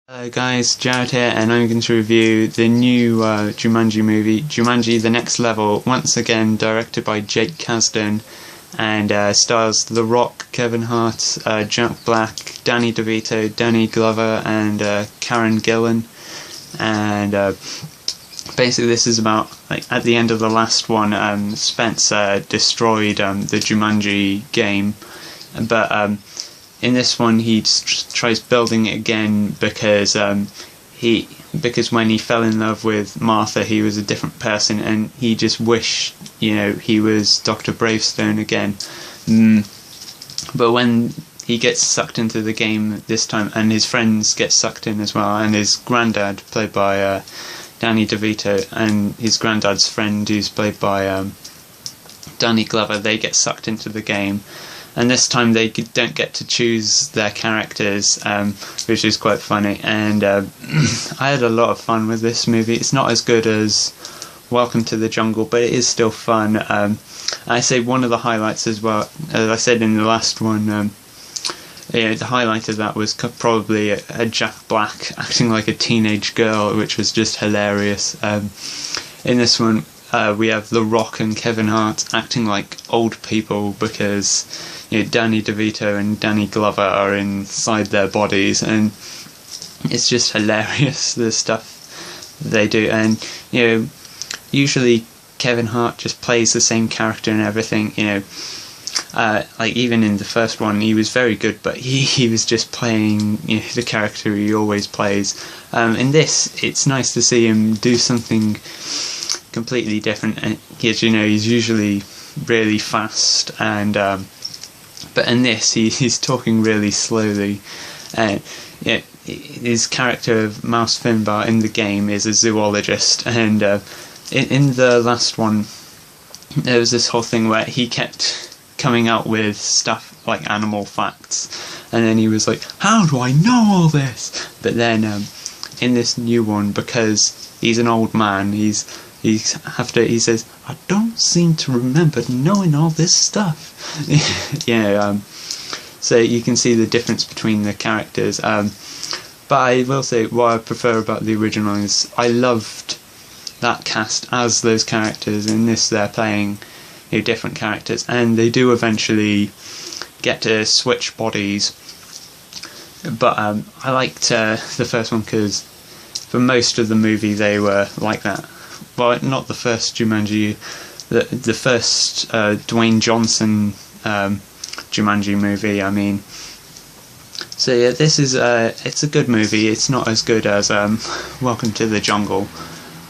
Hello guys, Jared here, and I'm going to review the new Jumanji movie, Jumanji The Next Level, once again directed by Jake Kasdan, and stars The Rock, Kevin Hart, Jack Black, Danny DeVito, Danny Glover, and Karen Gillan. And basically this is about, like, at the end of the last one, Spence destroyed the Jumanji game, but in this one, he tries building it again because when he fell in love with Martha, he was a different person, and he just wished, he was Dr. Bravestone again. But when he gets sucked into the game this time, and his friends get sucked in as well, and his granddad, played by Danny DeVito, and his granddad's friend, who's played by Danny Glover, they get sucked into the game. And this time they don't get to choose their characters, which is quite funny. And I had a lot of fun with this movie. It's not as good as Welcome to the Jungle, but it is still fun. I say one of the highlights as well, as I said in the last one, the highlight of that was probably a Jack Black acting like a teenage girl, which was just hilarious. In this one, we have The Rock and Kevin Hart acting like old people because Danny DeVito and Danny Glover are inside their bodies, and it's just hilarious, the stuff they do. And usually Kevin Hart just plays the same character and everything. Like even in the first one, he was very good, but he was just playing the character he always plays. In this, it's nice to see him do something completely different, and he's usually really fast, and but in this he's talking really slowly. His character of Mouse Finbar in the game is a zoologist, and in the last one there was this whole thing where he kept coming out with stuff like animal facts, and then he was like, how do I know all this? But then in this new one, because he's an old man, he says, I don't seem to remember knowing all this stuff. So you can see the difference between the characters. But I will say what I prefer about the original is I loved that cast as those characters. In this, they're playing different characters, and they do eventually get to switch bodies. But I liked the first one because for most of the movie they were like that. Well, not the first Jumanji, the first Dwayne Johnson Jumanji movie, I mean. So yeah, this is it's a good movie. It's not as good as Welcome to the Jungle,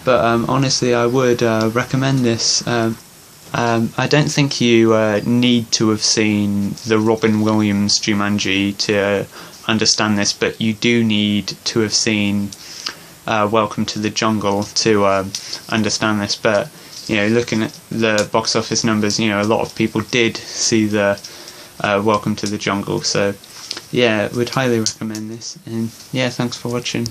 but honestly I would recommend this. I don't think you need to have seen the Robin Williams Jumanji to understand this, but you do need to have seen Welcome to the Jungle to understand this. But looking at the box office numbers, a lot of people did see the Welcome to the Jungle, so yeah, would highly recommend this. And yeah, thanks for watching.